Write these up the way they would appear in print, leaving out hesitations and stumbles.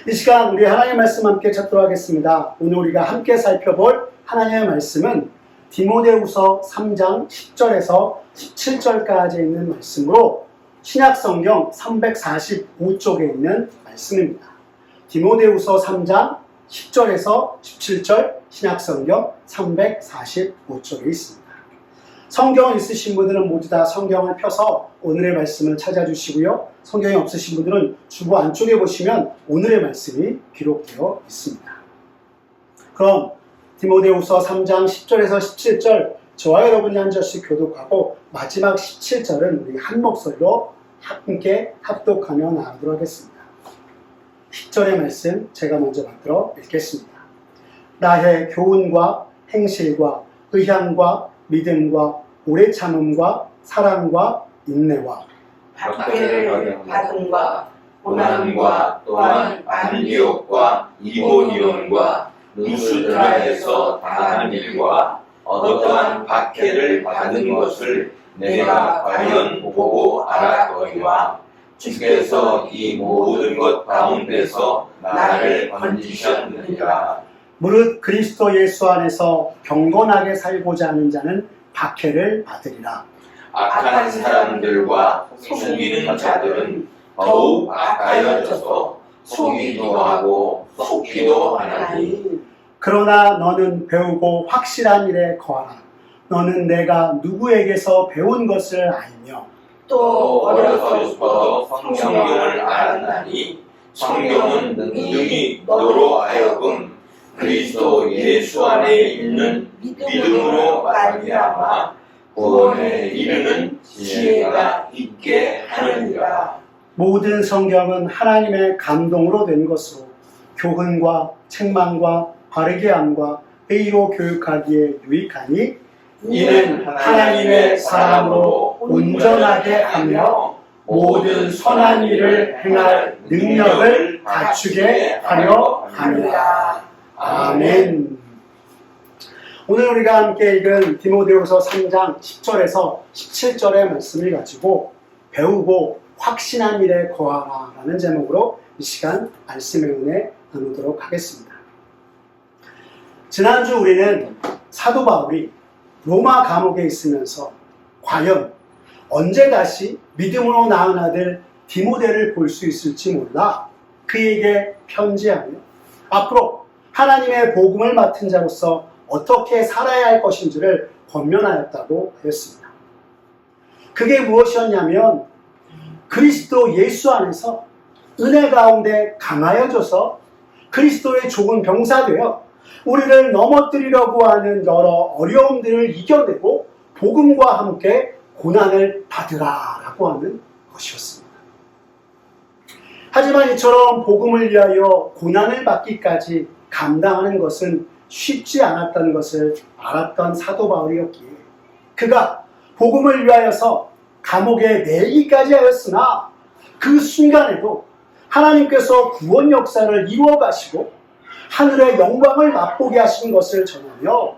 이 시간 우리 하나님의 말씀 함께 찾도록 하겠습니다. 오늘 우리가 함께 살펴볼 하나님의 말씀은 디모데후서 3장 10절에서 17절까지 있는 말씀으로 신약성경 345쪽에 있는 말씀입니다. 디모데후서 3장 10절에서 17절 신약성경 345쪽에 있습니다. 성경 있으신 분들은 모두 다 성경을 펴서 오늘의 말씀을 찾아주시고요. 성경이 없으신 분들은 주보 안쪽에 보시면 오늘의 말씀이 기록되어 있습니다. 그럼 디모데후서 3장 10절에서 17절 저와 여러분이 한 절씩 교독하고 마지막 17절은 우리 한 목소리로 함께 합독하며 나가도록 하겠습니다. 10절의 말씀 제가 먼저 받들어 읽겠습니다. 나의 교훈과 행실과 의향과 믿음과 오래 참음과 사랑과 인내와 박해를 받음과 고난과 또한 안디옥과 이고니온과 루스드라에서 당한 일과 어떠한 박해를 받은 것을 내가 과연 보고 알았거니와 주께서 이 모든 것 가운데서 나를 건지셨느니라. 무릇 그리스도 예수 안에서 경건하게 살고자 하는 자는 박해를 받으리라. 악한 사람들과 속이는 자들은 더욱 악하여져서 속이기도 하고 속기도 하나니. 그러나 너는 배우고 확실한 일에 거하라. 너는 내가 누구에게서 배운 것을 알며 또 어려서부터 성경을 알았나니 성경은 능히 너로 하여금 그리스도 예수 안에 있는 믿음으로 말미암아 구원에 이르는 지혜가 있게 하느니라. 모든 성경은 하나님의 감동으로 된 것으로 교훈과 책망과 바르게 함과 의로 교육하기에 유익하니 이는 하나님의 사람으로 온전하게 하며 모든 선한 일을 행할 능력을 갖추게 하려 함이라. 아멘. 오늘 우리가 함께 읽은 디모데후서 3장 10절에서 17절의 말씀을 가지고 배우고 확신한 일에 거하라 라는 제목으로 이 시간 말씀의 은혜 나누도록 하겠습니다. 지난주 우리는 사도 바울이 로마 감옥에 있으면서 과연 언제 다시 믿음으로 낳은 아들 디모데를 볼 수 있을지 몰라 그에게 편지하며 앞으로 하나님의 복음을 맡은 자로서 어떻게 살아야 할 것인지를 권면하였다고 하였습니다. 그게 무엇이었냐면 그리스도 예수 안에서 은혜 가운데 강하여져서 그리스도의 좋은 병사되어 우리를 넘어뜨리려고 하는 여러 어려움들을 이겨내고 복음과 함께 고난을 받으라라고 하는 것이었습니다. 하지만 이처럼 복음을 위하여 고난을 받기까지 감당하는 것은 쉽지 않았다는 것을 알았던 사도 바울이었기에 그가 복음을 위하여서 감옥에 내리기까지 하였으나 그 순간에도 하나님께서 구원 역사를 이루어 가시고 하늘의 영광을 맛보게 하신 것을 전하며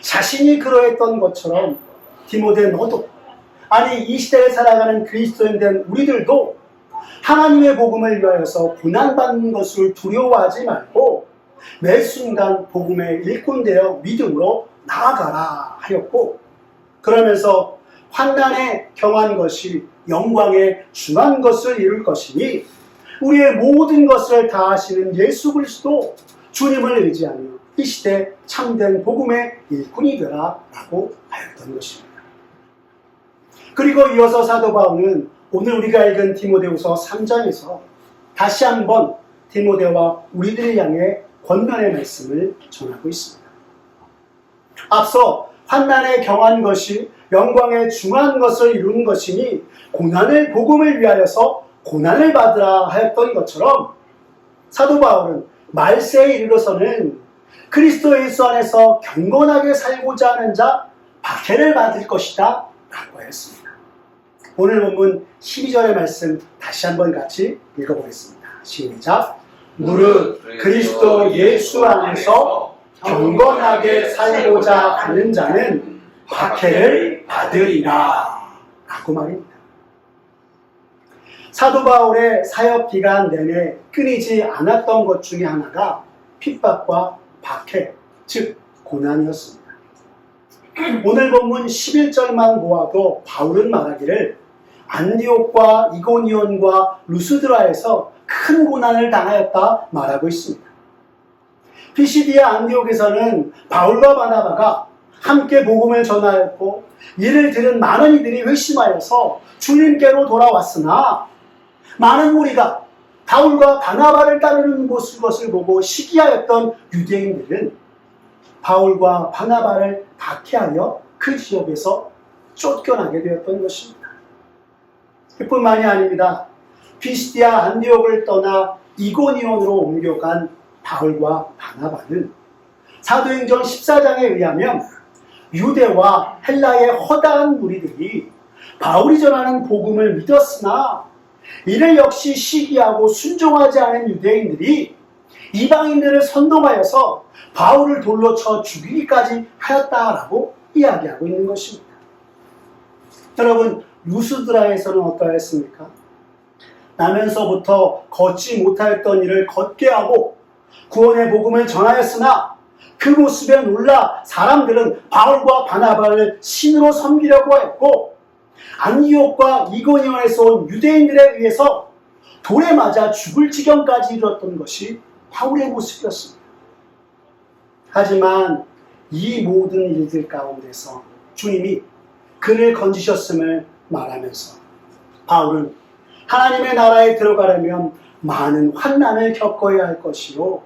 자신이 그러했던 것처럼 디모데 너도 아니 이 시대에 살아가는 그리스도인 된 우리들도 하나님의 복음을 위하여서 고난받는 것을 두려워하지 말고 매 순간 복음의 일꾼 되어 믿음으로 나아가라 하였고 그러면서 환난에 경한 것이 영광에 중한 것을 이룰 것이니 우리의 모든 것을 다하시는 예수 그리스도 주님을 의지하며 이 시대 참된 복음의 일꾼이 되라 라고 하였던 것입니다. 그리고 이어서 사도 바울은 오늘 우리가 읽은 디모데후서 3장에서 다시 한번 디모데와 우리들을 향해 권면의 말씀을 전하고 있습니다. 앞서 환난에 경한 것이 영광에 중한 것을 이루는 것이니 고난을 복음을 위하여서 고난을 받으라 하였던 것처럼 사도 바울은 말세에 이르러서는 그리스도 예수 안에서 경건하게 살고자 하는 자 박해를 받을 것이다 라고 하였습니다. 오늘 본문 12절의 말씀 다시 한번 같이 읽어보겠습니다. 시작. 무릇 그리스도 예수 안에서 경건하게 살고자 하는 자는 박해를 받으리라 라고 말입니다. 사도 바울의 사역 기간 내내 끊이지 않았던 것 중에 하나가 핍박과 박해, 즉 고난이었습니다. 오늘 본문 11절만 보아도 바울은 말하기를 안디옥과 이고니온과 루스드라에서 큰 고난을 당하였다 말하고 있습니다. 피시디아 안디옥에서는 바울과 바나바가 함께 복음을 전하였고 이를 들은 많은 이들이 회심하여서 주님께로 돌아왔으나 많은 무리가 바울과 바나바를 따르는 것을 보고 시기하였던 유대인들은 바울과 바나바를 박해하여 그 지역에서 쫓겨나게 되었던 것입니다. 그뿐만이 아닙니다. 피시디아 안디옥을 떠나 이고니온으로 옮겨간 바울과 바나바는 사도행전 14장에 의하면 유대와 헬라의 허다한 무리들이 바울이 전하는 복음을 믿었으나 이를 역시 시기하고 순종하지 않은 유대인들이 이방인들을 선동하여서 바울을 돌로 쳐 죽이기까지 하였다라고 이야기하고 있는 것입니다. 여러분, 루스드라에서는 어떠했습니까? 나면서부터 걷지 못하였던 일을 걷게 하고 구원의 복음을 전하였으나 그 모습에 놀라 사람들은 바울과 바나바를 신으로 섬기려고 했고 안디옥과 이고니온에서 온 유대인들에 의해서 돌에 맞아 죽을 지경까지 이르렀던 것이 바울의 모습이었습니다. 하지만 이 모든 일들 가운데서 주님이 그를 건지셨음을 말하면서 바울은 하나님의 나라에 들어가려면 많은 환난을 겪어야 할 것이요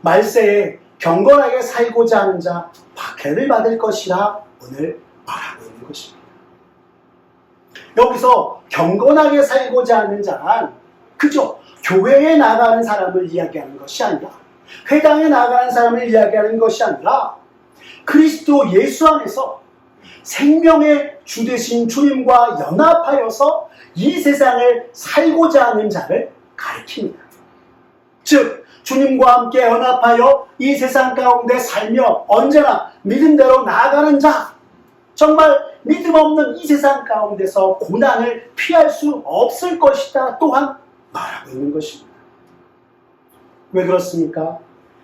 말세에 경건하게 살고자 하는 자 박해를 받을 것이라 오늘 말하고 있는 것입니다. 여기서 경건하게 살고자 하는 자는 그저 교회에 나가는 사람을 이야기하는 것이 아니라 회당에 나가는 사람을 이야기하는 것이 아니라 그리스도 예수 안에서 생명의 주 되신 주님과 연합하여서 이 세상을 살고자 하는 자를 가리킵니다. 즉 주님과 함께 연합하여 이 세상 가운데 살며 언제나 믿음대로 나아가는 자, 정말 믿음 없는 이 세상 가운데서 고난을 피할 수 없을 것이다 또한 말하고 있는 것입니다. 왜 그렇습니까?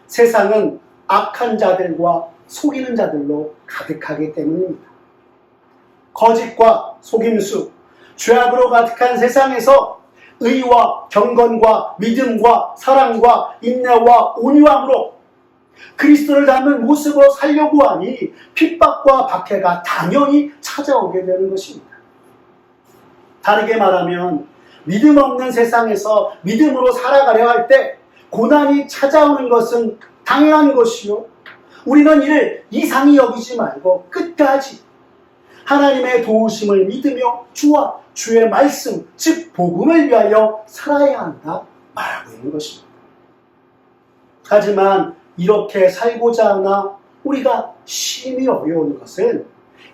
세상은 악한 자들과 속이는 자들로 가득하기 때문입니다. 거짓과 속임수, 죄악으로 가득한 세상에서 의와 경건과 믿음과 사랑과 인내와 온유함으로 그리스도를 닮은 모습으로 살려고 하니 핍박과 박해가 당연히 찾아오게 되는 것입니다. 다르게 말하면 믿음 없는 세상에서 믿음으로 살아가려 할 때 고난이 찾아오는 것은 당연한 것이요. 우리는 이를 이상히 여기지 말고 끝까지 하나님의 도우심을 믿으며 주와 주의 말씀, 즉 복음을 위하여 살아야 한다 말하고 있는 것입니다. 하지만 이렇게 살고자 하나 우리가 심히 어려운 것은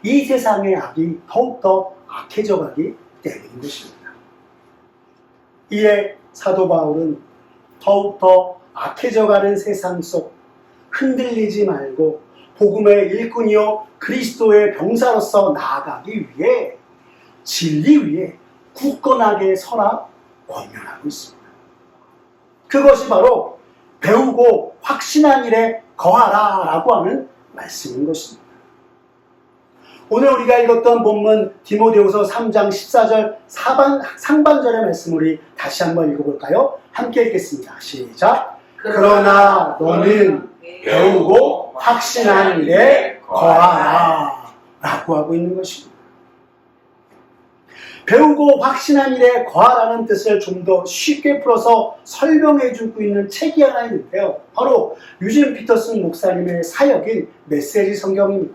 이 세상의 악이 더욱더 악해져 가기 때문인 것입니다. 이에 사도 바울은 더욱더 악해져가는 세상 속 흔들리지 말고 복음의 일꾼이요 그리스도의 병사로서 나아가기 위해 진리 위에 굳건하게 서라 권면하고 있습니다. 그것이 바로 배우고 확신한 일에 거하라 라고 하는 말씀인 것입니다. 오늘 우리가 읽었던 본문 디모데후서 3장 14절 상반절의 말씀을 우리 다시 한번 읽어볼까요? 함께 읽겠습니다. 시작. 그러나 너는 배우고 확신한 일에 거하라 라고 하고 있는 것입니다. 배우고 확신한 일에 거하라는 뜻을 좀 더 쉽게 풀어서 설명해 주고 있는 책이 하나 있는데요. 바로 유진 피터슨 목사님의 사역인 메시지 성경입니다.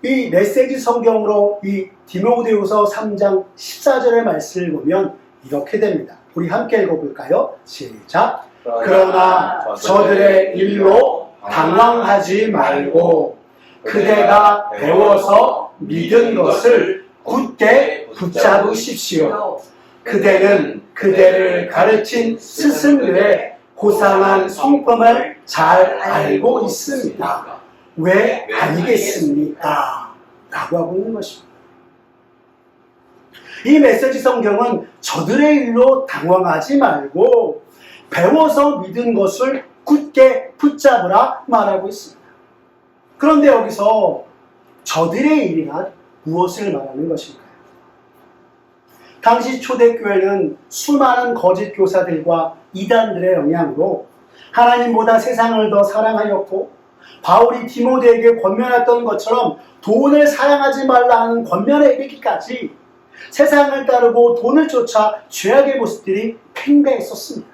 이 메시지 성경으로 이 디모데후서 3장 14절의 말씀을 보면 이렇게 됩니다. 우리 함께 읽어볼까요? 시작. 그러나 저들의 일로 당황하지 말고 그대가 배워서 믿은 것을 굳게 붙잡으십시오. 그대는 그대를 가르친 스승들의 고상한 성품을 잘 알고 있습니다. 왜 아니겠습니까? 라고 하고 있는 것입니다. 이 메시지 성경은 저들의 일로 당황하지 말고 배워서 믿은 것을 굳게 붙잡으라 말하고 있습니다. 그런데 여기서 저들의 일이란 무엇을 말하는 것일까요? 당시 초대교회는 수많은 거짓 교사들과 이단들의 영향으로 하나님보다 세상을 더 사랑하였고, 바울이 디모데에게 권면했던 것처럼 돈을 사랑하지 말라 하는 권면에 이르기까지 세상을 따르고 돈을 쫓아 죄악의 모습들이 팽배했었습니다.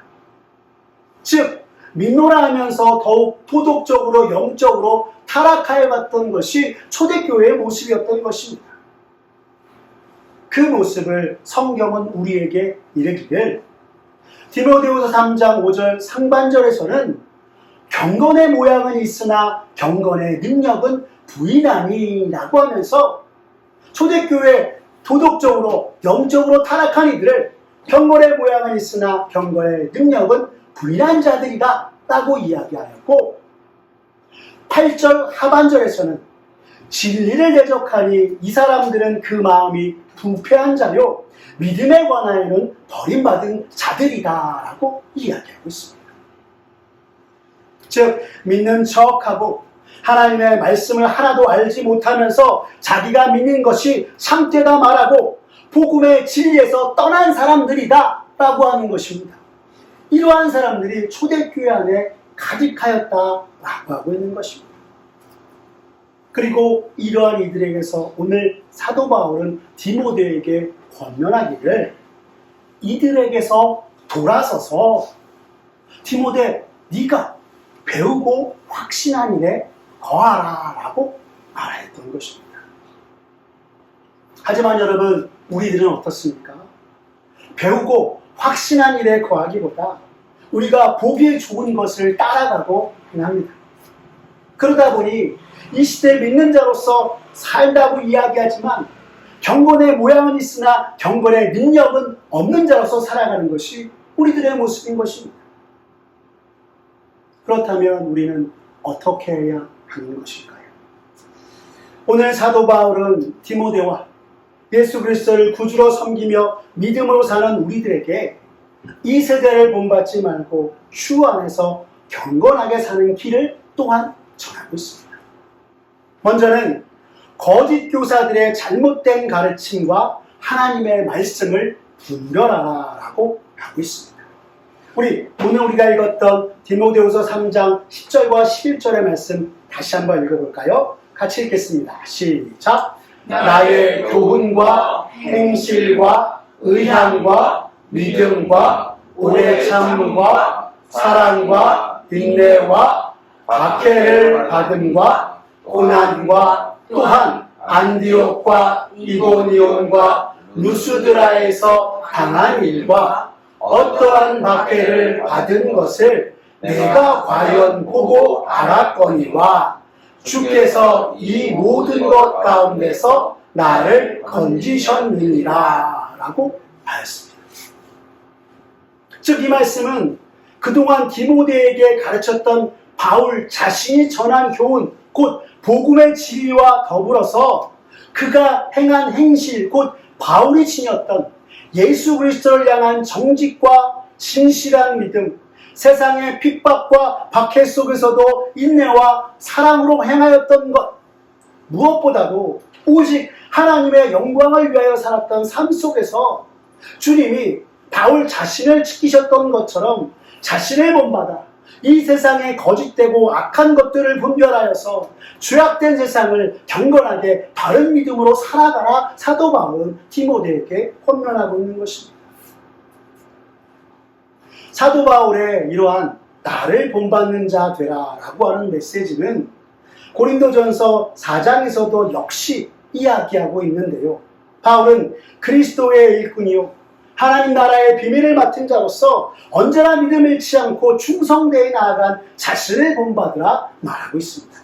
즉, 믿노라 하면서 더욱 도덕적으로 영적으로 타락하여 갔던 것이 초대교회의 모습이었던 것입니다. 그 모습을 성경은 우리에게 이르기를 디모데후서 3장 5절 상반절에서는 경건의 모양은 있으나 경건의 능력은 부인하니 라고 하면서 초대교회 도덕적으로 영적으로 타락한 이들을 경건의 모양은 있으나 경건의 능력은 부인한 자들이다 라고 이야기하였고, 8절 하반절에서는 진리를 대적하니 이 사람들은 그 마음이 부패한 자요 믿음에 관하여는 버림받은 자들이다 라고 이야기하고 있습니다. 즉, 믿는 척하고 하나님의 말씀을 하나도 알지 못하면서 자기가 믿는 것이 참되다 말하고 복음의 진리에서 떠난 사람들이다 라고 하는 것입니다. 이러한 사람들이 초대교회 안에 가득하였다라고 하고 있는 것입니다. 그리고 이러한 이들에게서 오늘 사도 바울은 디모데에게 권면하기를 이들에게서 돌아서서 디모데, 네가 배우고 확신한 일에 거하라 라고 말했던 것입니다. 하지만 여러분, 우리들은 어떻습니까? 배우고 확신한 일에 거하기보다 우리가 보기에 좋은 것을 따라가고 합니다. 그러다 보니 이 시대에 믿는 자로서 살다고 이야기하지만 경건의 모양은 있으나 경건의 능력은 없는 자로서 살아가는 것이 우리들의 모습인 것입니다. 그렇다면 우리는 어떻게 해야 하는 것일까요? 오늘 사도 바울은 디모데와 예수 그리스도를 구주로 섬기며 믿음으로 사는 우리들에게 이 세대를 본받지 말고 주 안에서 경건하게 사는 길을 또한 전하고 있습니다. 먼저는 거짓 교사들의 잘못된 가르침과 하나님의 말씀을 분별하라 라고 하고 있습니다. 오늘 우리가 읽었던 디모데후서 3장 10절과 11절의 말씀 다시 한번 읽어볼까요? 같이 읽겠습니다. 시작! 나의 교훈과 행실과 의향과 믿음과 오래 참음과 사랑과 인내와 박해를 받음과 고난과 또한 안디옥과 이고니온과 루스드라에서 당한 일과 어떠한 박해를 받은 것을 내가 과연 보고 알았거니와 주께서 이 모든 것 가운데서 나를 건지셨느니라 라고 하였습니다. 즉, 이 말씀은 그동안 디모데에게 가르쳤던 바울 자신이 전한 교훈, 곧 복음의 진리와 더불어서 그가 행한 행실, 곧 바울이 지녔던 예수 그리스도를 향한 정직과 진실한 믿음, 세상의 핍박과 박해 속에서도 인내와 사랑으로 행하였던 것, 무엇보다도 오직 하나님의 영광을 위하여 살았던 삶 속에서 주님이 바울 자신을 지키셨던 것처럼 자신을 본받아 이 세상에 거짓되고 악한 것들을 분별하여서 죄악된 세상을 경건하게 바른 믿음으로 살아가라 사도 바울은 디모데에게 권면하고 있는 것입니다. 사도 바울의 이러한 나를 본받는 자 되라 라고 하는 메시지는 고린도전서 4장에서도 역시 이야기하고 있는데요. 바울은 그리스도의 일꾼이요 하나님 나라의 비밀을 맡은 자로서 언제나 믿음을 잃지 않고 충성되어 나아간 자신을 본받으라 말하고 있습니다.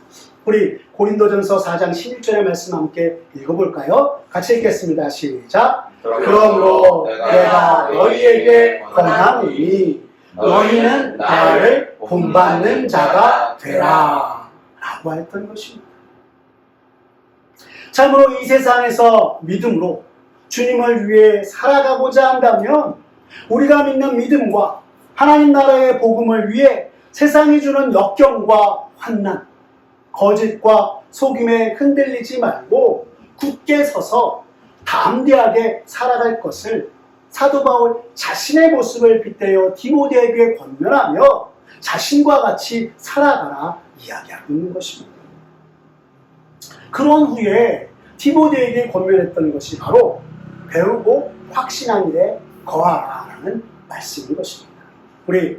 우리 고린도전서 4장 16절의 말씀 함께 읽어볼까요? 같이 읽겠습니다. 시작! 그러므로 내가 너희에게 권하노니 너희는 나를 본받는 자가 되라 라고 했던 것입니다. 참으로 이 세상에서 믿음으로 주님을 위해 살아가고자 한다면 우리가 믿는 믿음과 하나님 나라의 복음을 위해 세상이 주는 역경과 환난, 거짓과 속임에 흔들리지 말고 굳게 서서 담대하게 살아갈 것을 사도 바울 자신의 모습을 빗대어 디모데에게 권면하며 자신과 같이 살아가라 이야기하고 있는 것입니다. 그런 후에 디모데에게 권면했던 것이 바로 배우고 확신한 일에 거하라라는 말씀인 것입니다. 우리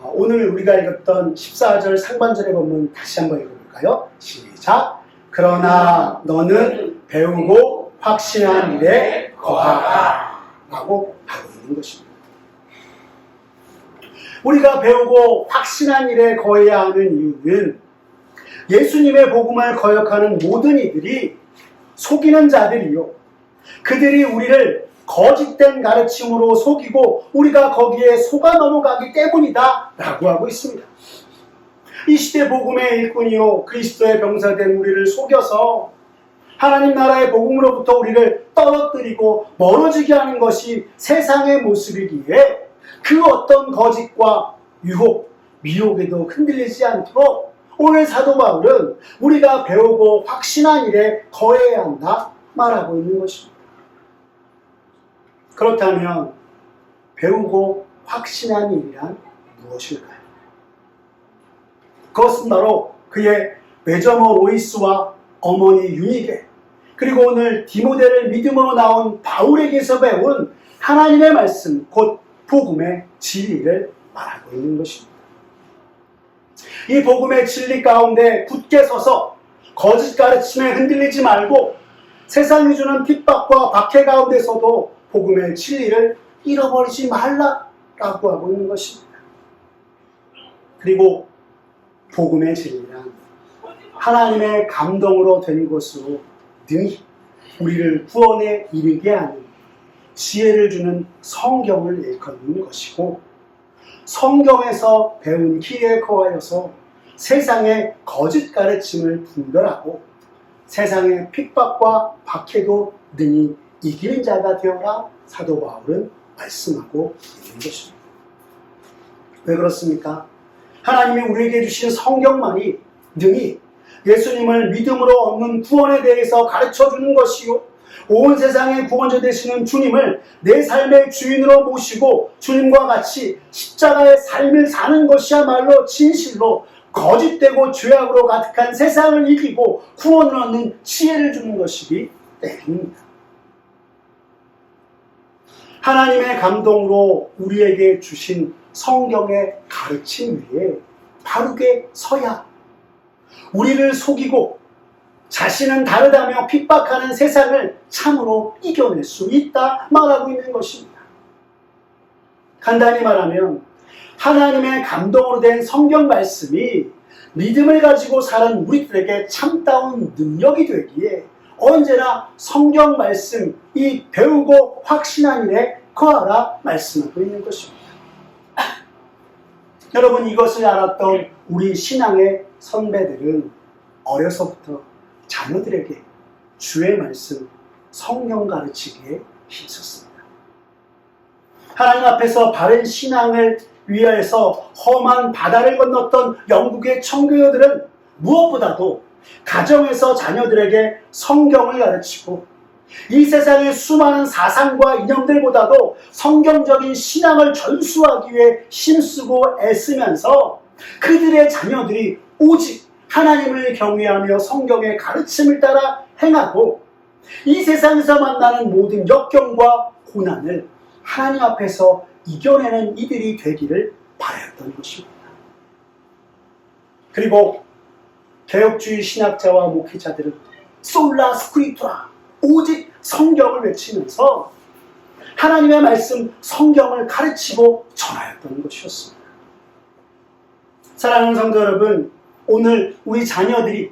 오늘 우리가 읽었던 14절 상반절의 본문 다시 한번 읽어볼까요? 시작! 그러나 너는 배우고 확신한 일에 거하라 라고 하고 있는 것입니다. 우리가 배우고 확신한 일에 거해야 하는 이유는 예수님의 복음을 거역하는 모든 이들이 속이는 자들이요, 그들이 우리를 거짓된 가르침으로 속이고 우리가 거기에 속아 넘어가기 때문이다 라고 하고 있습니다. 이 시대 복음의 일꾼이요 그리스도의 병사된 우리를 속여서 하나님 나라의 복음으로부터 우리를 떨어뜨리고 멀어지게 하는 것이 세상의 모습이기에 그 어떤 거짓과 유혹, 미혹에도 흔들리지 않도록 오늘 사도 바울은 우리가 배우고 확신한 일에 거해야 한다 말하고 있는 것입니다. 그렇다면 배우고 확신한 일이란 무엇일까요? 그것은 바로 그의 외조모 로이스와 어머니 유니게, 그리고 오늘 디모데를 믿음으로 나온 바울에게서 배운 하나님의 말씀, 곧 복음의 진리를 말하고 있는 것입니다. 이 복음의 진리 가운데 굳게 서서 거짓 가르침에 흔들리지 말고 세상이 주는 핍박과 박해 가운데서도 복음의 진리를 잃어버리지 말라라고 하고 있는 것입니다. 그리고 복음의 진리란 하나님의 감동으로 된 것으로 능히 우리를 구원에 이르게 하는 지혜를 주는 성경을 일컫는 것이고, 성경에서 배운 길에 거하여서 세상의 거짓 가르침을 분별하고 세상의 핍박과 박해도 능히 이기는 자가 되어라 사도 바울은 말씀하고 있는 것입니다. 왜 그렇습니까? 하나님이 우리에게 주신 성경만이 능히 예수님을 믿음으로 얻는 구원에 대해서 가르쳐주는 것이요, 온 세상의 구원자 되시는 주님을 내 삶의 주인으로 모시고 주님과 같이 십자가의 삶을 사는 것이야말로 진실로 거짓되고 죄악으로 가득한 세상을 이기고 구원을 얻는 지혜를 주는 것이기 때문입니다. 하나님의 감동으로 우리에게 주신 성경의 가르침 위에 바르게 서야 우리를 속이고 자신은 다르다며 핍박하는 세상을 참으로 이겨낼 수 있다 말하고 있는 것입니다. 간단히 말하면 하나님의 감동으로 된 성경 말씀이 믿음을 가지고 사는 우리들에게 참다운 능력이 되기에 언제나 성경 말씀, 이 배우고 확신한 일에 거하라 말씀하고 있는 것입니다. 여러분, 이것을 알았던 우리 신앙의 선배들은 어려서부터 자녀들에게 주의 말씀, 성경 가르치기에 힘썼습니다. 하나님 앞에서 바른 신앙을 위하여서 험한 바다를 건넜던 영국의 청교도들은 무엇보다도 가정에서 자녀들에게 성경을 가르치고 이 세상의 수많은 사상과 이념들보다도 성경적인 신앙을 전수하기 위해 힘쓰고 애쓰면서 그들의 자녀들이 오직 하나님을 경외하며 성경의 가르침을 따라 행하고 이 세상에서 만나는 모든 역경과 고난을 하나님 앞에서 이겨내는 이들이 되기를 바랐던 것입니다. 그리고 개혁주의 신학자와 목회자들은 솔라 스크립투라, 오직 성경을 외치면서 하나님의 말씀 성경을 가르치고 전하였던 것이었습니다. 사랑하는 성도 여러분, 오늘 우리 자녀들이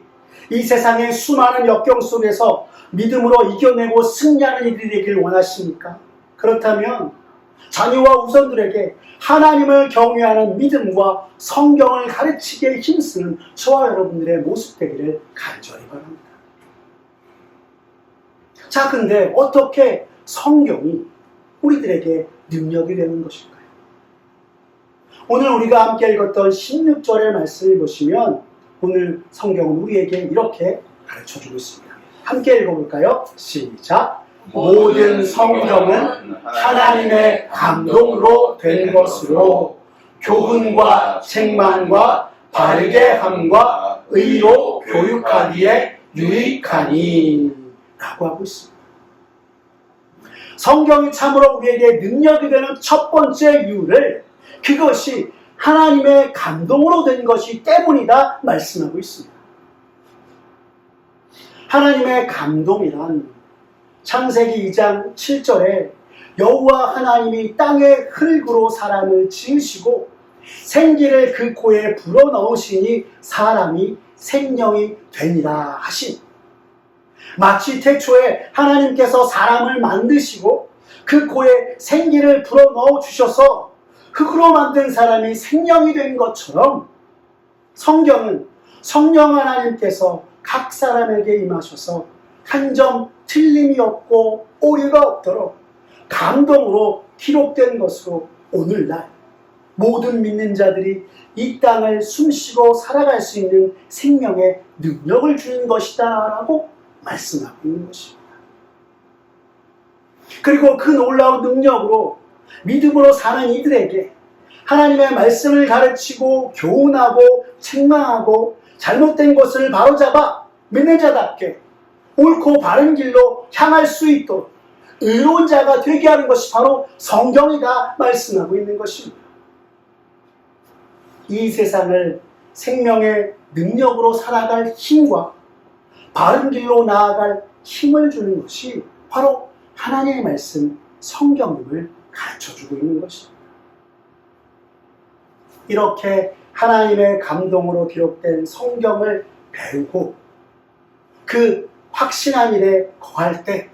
이 세상의 수많은 역경 속에서 믿음으로 이겨내고 승리하는 이들이 되길 원하십니까? 그렇다면 자녀와 우선들에게 하나님을 경외하는 믿음과 성경을 가르치기에 힘쓰는 저와 여러분들의 모습 되기를 간절히 바랍니다. 자, 근데 어떻게 성경이 우리들에게 능력이 되는 것일까요? 오늘 우리가 함께 읽었던 16절의 말씀을 보시면 오늘 성경은 우리에게 이렇게 가르쳐주고 있습니다. 함께 읽어볼까요? 시작! 모든 성경은 하나님의 감동으로 된 것으로 교훈과 책망과 바르게 함과 의로 교육하기에 유익하니 라고 하고 있습니다. 성경이 참으로 우리에게 능력이 되는 첫 번째 이유를 그것이 하나님의 감동으로 된 것이 때문이다 말씀하고 있습니다. 하나님의 감동이란 창세기 2장 7절에 여호와 하나님이 땅의 흙으로 사람을 지으시고 생기를 그 코에 불어넣으시니 사람이 생명이 되니라 하신, 마치 태초에 하나님께서 사람을 만드시고 그 코에 생기를 불어넣어 주셔서 흙으로 만든 사람이 생명이 된 것처럼 성경은 성령 하나님께서 각 사람에게 임하셔서 한 점 틀림이 없고 오류가 없도록 감동으로 기록된 것으로 오늘날 모든 믿는 자들이 이 땅을 숨쉬고 살아갈 수 있는 생명의 능력을 주는 것이다 라고 말씀하고 있는 것입니다. 그리고 그 놀라운 능력으로 믿음으로 사는 이들에게 하나님의 말씀을 가르치고 교훈하고 책망하고 잘못된 것을 바로잡아 믿는 자답게 옳고 바른 길로 향할 수 있도록 의로운 자가 되게 하는 것이 바로 성경이다 말씀하고 있는 것입니다. 이 세상을 생명의 능력으로 살아갈 힘과 바른 길로 나아갈 힘을 주는 것이 바로 하나님의 말씀 성경임을 가르쳐주고 있는 것입니다. 이렇게 하나님의 감동으로 기록된 성경을 배우고 그 확신한 일에 거할 때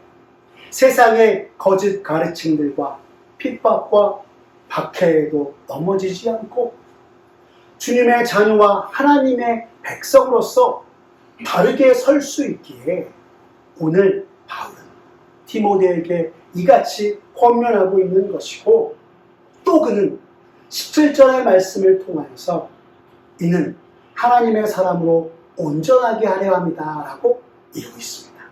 세상의 거짓 가르침들과 핍박과 박해에도 넘어지지 않고 주님의 자녀와 하나님의 백성으로서 바르게 설 수 있기에 오늘 바울은 디모데에게 이같이 권면하고 있는 것이고, 또 그는 17절의 말씀을 통하여서 이는 하나님의 사람으로 온전하게 하려 합니다 라고 이루고 있습니다.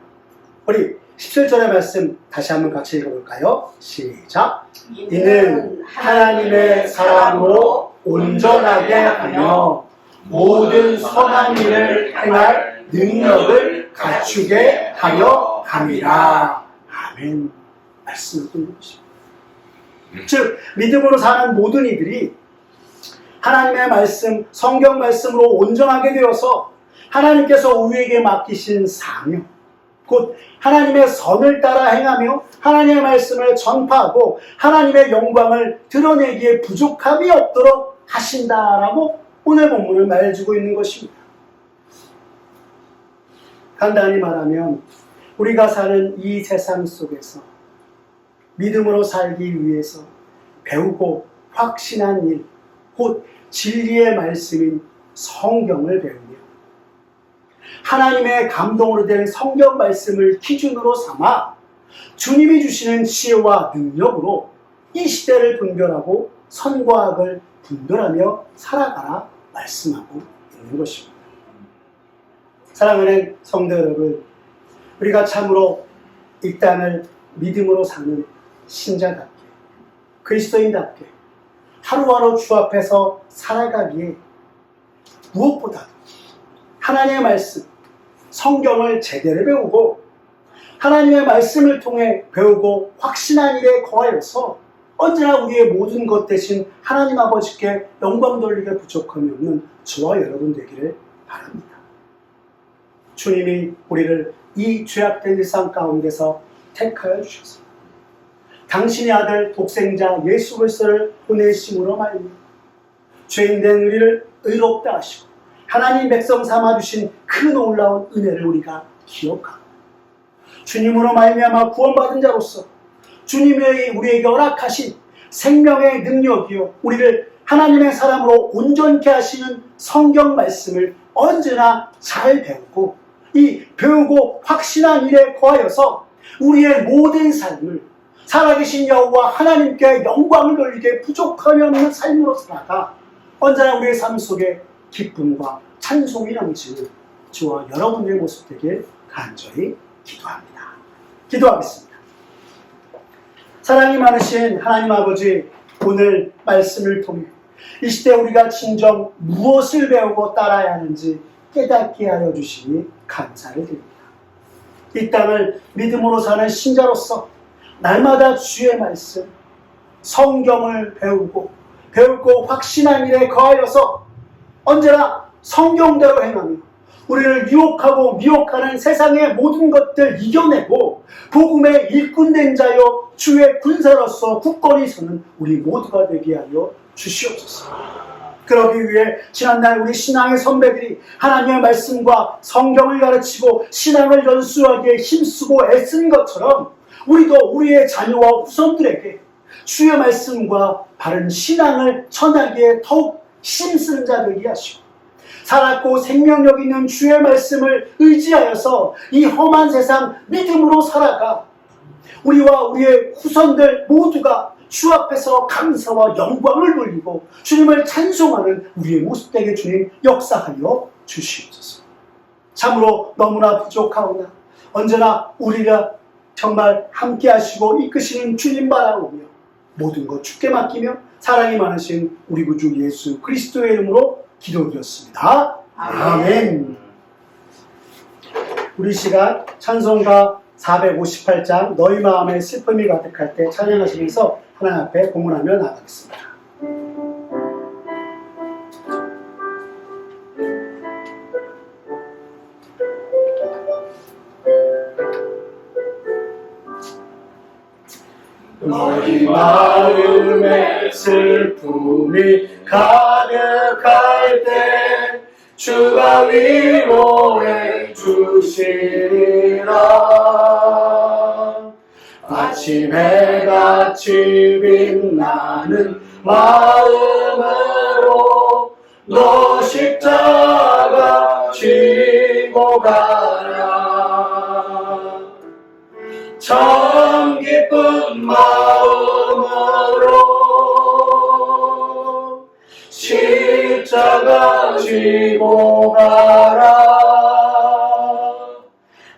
우리 17절의 말씀 다시 한번 같이 읽어볼까요? 시작! 이는 하나님의 사람으로 온전하게 하며 모든 선한 일을 행할 능력을 갖추게 하려 함이라. 아멘. 말씀을 듣는 것입니다. 즉 믿음으로 사는 모든 이들이 하나님의 말씀, 성경 말씀으로 온전하게 되어서 하나님께서 우리에게 맡기신 사명, 곧 하나님의 선을 따라 행하며 하나님의 말씀을 전파하고 하나님의 영광을 드러내기에 부족함이 없도록 하신다라고 오늘 본문을 말해주고 있는 것입니다. 간단히 말하면 우리가 사는 이 세상 속에서 믿음으로 살기 위해서 배우고 확신한 일, 곧 진리의 말씀인 성경을 배우며 하나님의 감동으로 된 성경 말씀을 기준으로 삼아 주님이 주시는 지혜와 능력으로 이 시대를 분별하고 선과 악을 분별하며 살아가라 말씀하고 있는 것입니다. 사랑하는 성도 여러분, 우리가 참으로 이 땅을 믿음으로 사는 신자답게, 그리스도인답게 하루하루 주 앞에서 살아가기에 무엇보다도 하나님의 말씀, 성경을 제대로 배우고 하나님의 말씀을 통해 배우고 확신한 일에 거하여서 언제나 우리의 모든 것 대신 하나님 아버지께 영광 돌리게 부족함이 없는 저와 여러분 되기를 바랍니다. 주님이 우리를 이 죄악된 일상 가운데서 택하여 주셔서 당신의 아들 독생자 예수 그리스도를 보내심으로 말미암아 죄인된 우리를 의롭다 하시고 하나님 백성 삼아주신 그 놀라운 은혜를 우리가 기억하고 주님으로 말미암아 구원받은 자로서 주님의 우리에게 허락하신 생명의 능력이요 우리를 하나님의 사람으로 온전케 하시는 성경 말씀을 언제나 잘 배우고 이 배우고 확신한 일에 거하여서 우리의 모든 삶을 살아계신 여호와 하나님께 영광을 돌리게 부족함이 없는 삶으로 살아가 언제나 우리의 삶 속에 기쁨과 찬송이 넘치는 저와 여러분의 모습 되길 간절히 기도합니다. 기도하겠습니다. 사랑이 많으신 하나님 아버지, 오늘 말씀을 통해 이 시대 우리가 진정 무엇을 배우고 따라야 하는지 깨닫게 하여 주시니 감사를 드립니다. 이 땅을 믿음으로 사는 신자로서 날마다 주의 말씀, 성경을 배우고 확신한 일에 거하여서 언제나 성경대로 행하며 우리를 유혹하고 미혹하는 세상의 모든 것들 이겨내고 복음의 일꾼된 자여 주의 군사로서 굳건히 서는 우리 모두가 되게 하여 주시옵소서. 그러기 위해 지난날 우리 신앙의 선배들이 하나님의 말씀과 성경을 가르치고 신앙을 연수하기에 힘쓰고 애쓴 것처럼 우리도 우리의 자녀와 후손들에게 주의 말씀과 바른 신앙을 전하기에 더욱 힘쓰는 자 되게 하시고 살았고 생명력 있는 주의 말씀을 의지하여서 이 험한 세상 믿음으로 살아가 우리와 우리의 후손들 모두가 주 앞에서 감사와 영광을 돌리고 주님을 찬송하는 우리의 모습 되게 주님 역사하여 주시옵소서. 참으로 너무나 부족하오나 언제나 우리가 정말 함께 하시고 이끄시는 주님 바라보며 모든 것 주께 맡기며 사랑이 많으신 우리 구주 예수 그리스도의 이름으로 기도드렸습니다. 아멘. 우리 시간 찬송가 458장 너희 마음에 슬픔이 가득할 때 찬양하시면서 하나님 앞에 공헌하며 나가겠습니다. 너희 마음에 슬픔이 가득할 때 주가 위로해 주시리라. 아침 해같이 빛나는 마음으로 너 십자가 지고 가라. 참 기쁜 마음으로 십자가 지고 가라.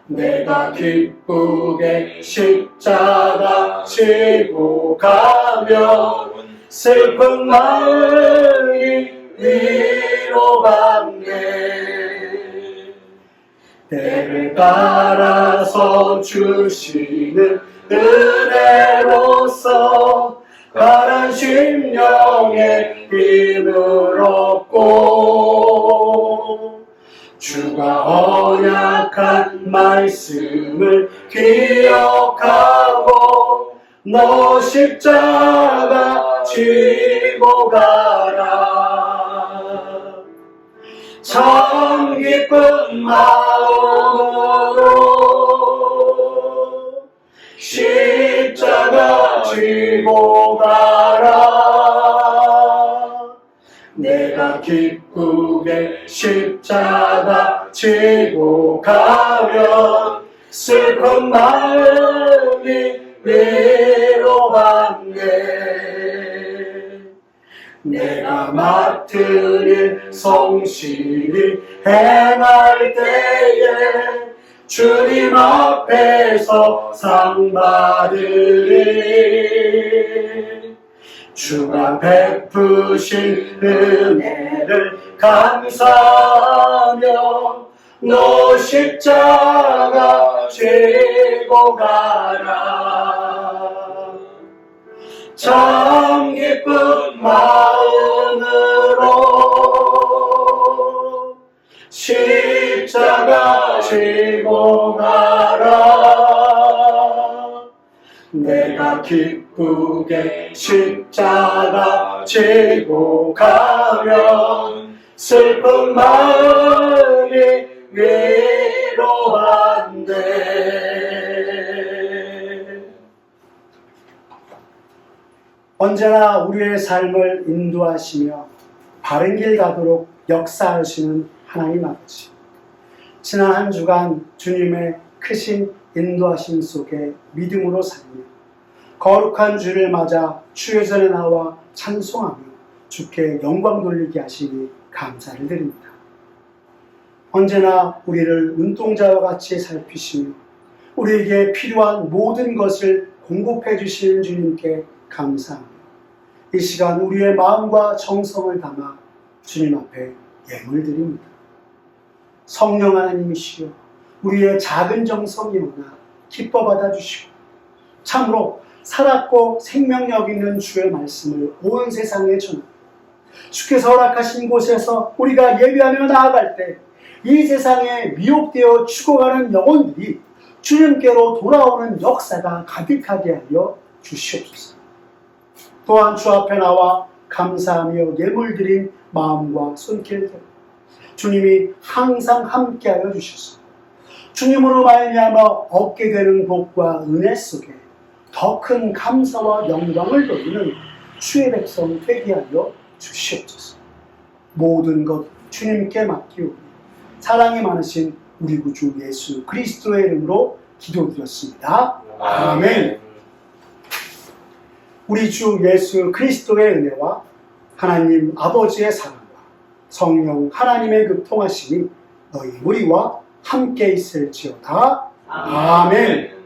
내가 기쁘게 십자가 지고 가면 슬픈 마음이 위로받네. 때를 따라서 주시는 은혜로서 가난 심령에 힘을 얻고 주가 언약한 말씀을 기억하고 너 십자가 지고 가라. 참 기쁜 마음으로 십자가 지고 가라. 내가 기쁘게 십자가 지고 가면 슬픈 마음이 위로받네. 내가 맡은 일 성실히 행할 때에 주님 앞에서 상 받으리. 주가 베푸신 은혜를 감사하며 너 십자가 지고 가라. 참 기쁜 마음으로 십자가 지고 가라. 내가 기쁘게 십자가 지고 가면 슬픈 마음이 위로받네. 언제나 우리의 삶을 인도하시며 바른 길 가도록 역사하시는 하나님 아버지, 지난 한 주간 주님의 크신 인도하심 속에 믿음으로 살며 거룩한 주를 맞아 주의 전에 나와 찬송하며 주께 영광 돌리게 하시니 감사를 드립니다. 언제나 우리를 눈동자와 같이 살피시며 우리에게 필요한 모든 것을 공급해 주시는 주님께 감사하며 이 시간 우리의 마음과 정성을 담아 주님 앞에 예물 드립니다. 성령 하나님이시여 우리의 작은 정성이오나 기뻐 받아주시고 참으로 살았고 생명력 있는 주의 말씀을 온 세상에 전하고 주께서 허락하신 곳에서 우리가 예배하며 나아갈 때 이 세상에 미혹되어 죽어가는 영혼들이 주님께로 돌아오는 역사가 가득하게 하여 주시옵소서. 또한 주 앞에 나와 감사하며 예물 드린 마음과 손길들 주님이 항상 함께하여 주셔서 주님으로 말미암아 얻게 되는 복과 은혜 속에 더 큰 감사와 영광을 돌리는 주의 백성 되게 하여 주시옵소서. 모든 것 주님께 맡기오니 사랑이 많으신 우리 구주 예수 그리스도의 이름으로 기도드렸습니다. 아멘. 우리 주 예수 그리스도의 은혜와 하나님 아버지의 사랑과 성령 하나님의 교통하심이 너희 우리와 함께 있을지어다. 아멘.